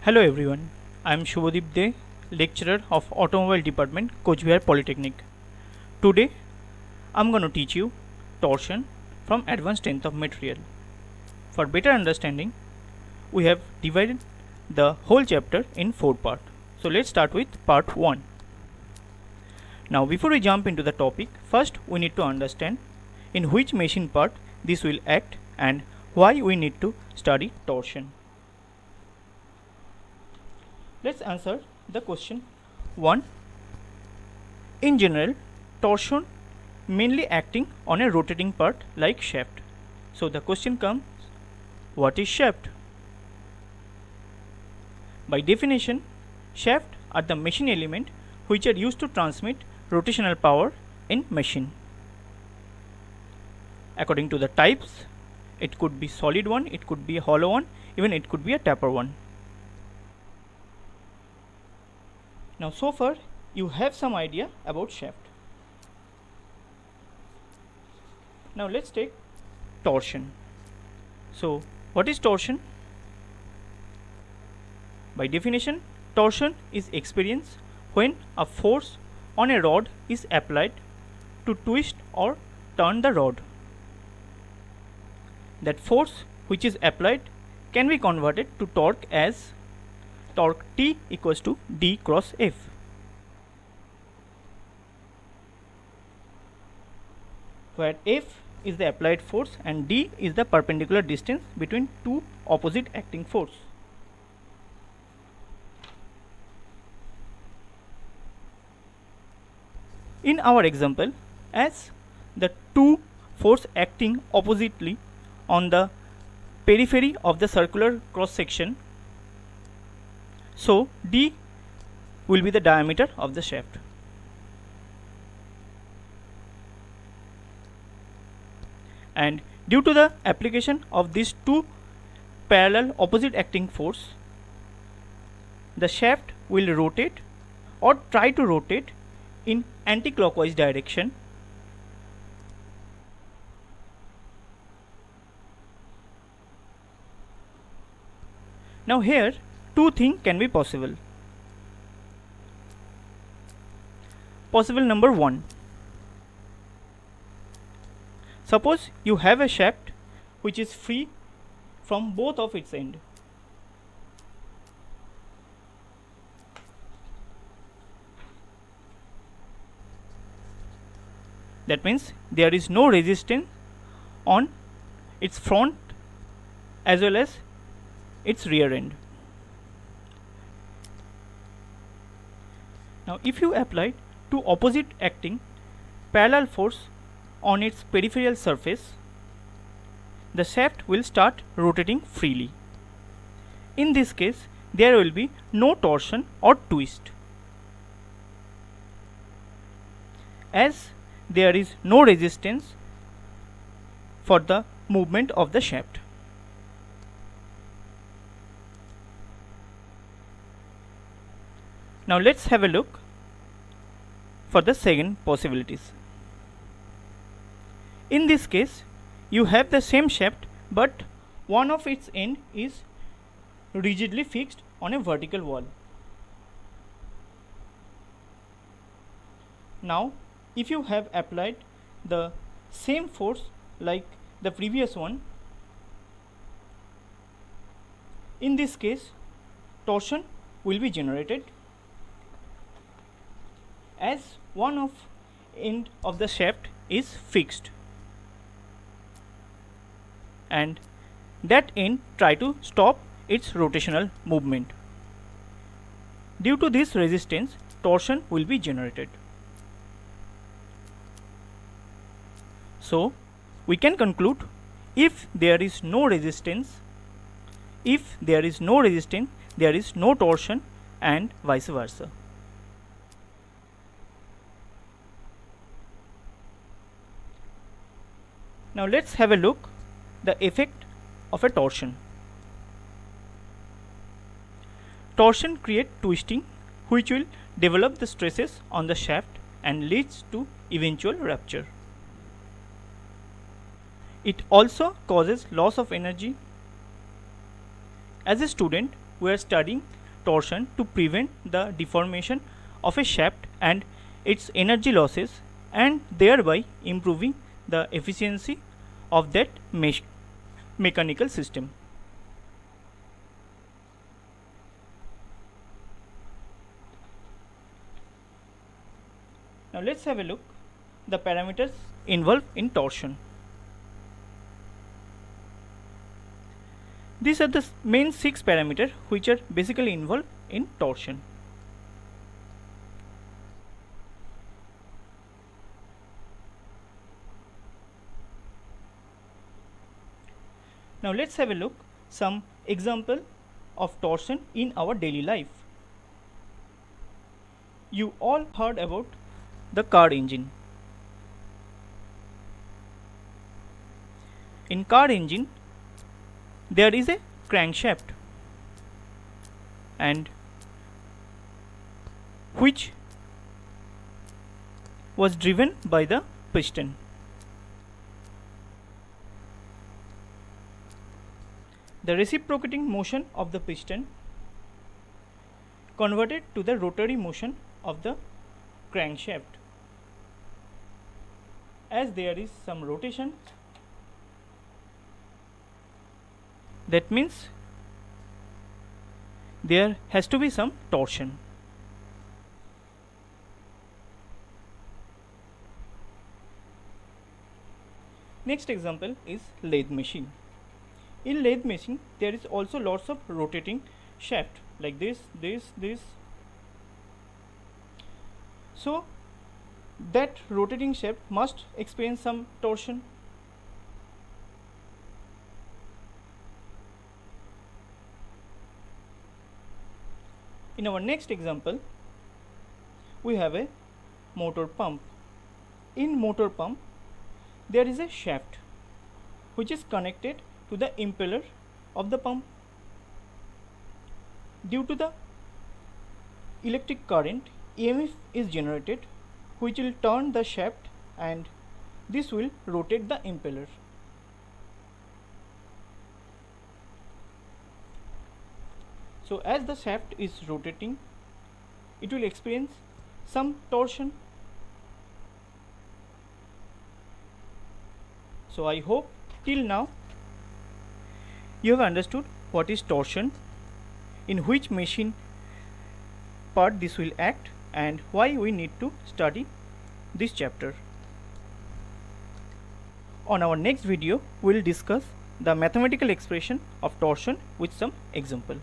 Hello everyone, I am Shubhadeep De, lecturer of Automobile Department, Coach Bihar Polytechnic. Today, I am going to teach you torsion from advanced strength of material. For better understanding, we have divided the whole chapter in 4 parts. So let's start with part 1. Now before we jump into the topic, first we need to understand in which machine part this will act and why we need to study torsion. Let's answer the question 1. In general, torsion mainly acting on a rotating part like shaft. So the question comes, what is shaft? By definition, shaft are the machine element which are used to transmit rotational power in machine. According to the types, it could be solid one, it could be a hollow one, even it could be a taper one. Now so far you have some idea about shaft. Now let's take torsion. So what is torsion? By definition, torsion is experienced when a force on a rod is applied to twist or turn the rod. That force which is applied can be converted to torque as torque T equals to D cross F. Where F is the applied force and D is the perpendicular distance between two opposite acting force. In our example, as the two force acting oppositely on the periphery of the circular cross section, so D will be the diameter of the shaft. And due to the application of these two parallel opposite acting force, the shaft will rotate or try to rotate in anti-clockwise direction. Now here two things can be possible. Possible number 1. Suppose you have a shaft which is free from both of its ends. That means there is no resistance on its front as well as its rear end. Now if you apply two opposite acting parallel force on its peripheral surface, the shaft will start rotating freely. In this case, there will be no torsion or twist, as there is no resistance for the movement of the shaft. Now let's have a look for the second possibilities. In this case, you have the same shaft, but one of its end is rigidly fixed on a vertical wall. Now if you have applied the same force like the previous one, in this case torsion will be generated, as one of end of the shaft is fixed and that end try to stop its rotational movement. Due to this resistance, torsion will be generated. So we can conclude, if there is no resistance, there is no torsion, and vice versa. Now let's have a look the effect of a torsion. Torsion creates twisting, which will develop the stresses on the shaft and leads to eventual rupture. It also causes loss of energy. As a student, we are studying torsion to prevent the deformation of a shaft and its energy losses, and thereby improving the efficiency of that mechanical system. Now let's have a look the parameters involved in torsion. These are the main 6 parameters which are basically involved in torsion. Now let's have a look some example of torsion in our daily life. You all heard about the car engine. In car engine there is a crankshaft and which was driven by the piston. The reciprocating motion of the piston converted to the rotary motion of the crankshaft. As there is some rotation, that means there has to be some torsion. Next example is lathe machine. In lathe machine there is also lots of rotating shaft like this. So that rotating shaft must experience some torsion. In our next example we have a motor pump. In motor pump there is a shaft which is connected to the impeller of the pump. Due to the electric current, EMF is generated which will turn the shaft and this will rotate the impeller. So as the shaft is rotating, it will experience some torsion. So I hope till now you have understood what is torsion, in which machine part this will act, and why we need to study this chapter. On our next video we will discuss the mathematical expression of torsion with some example.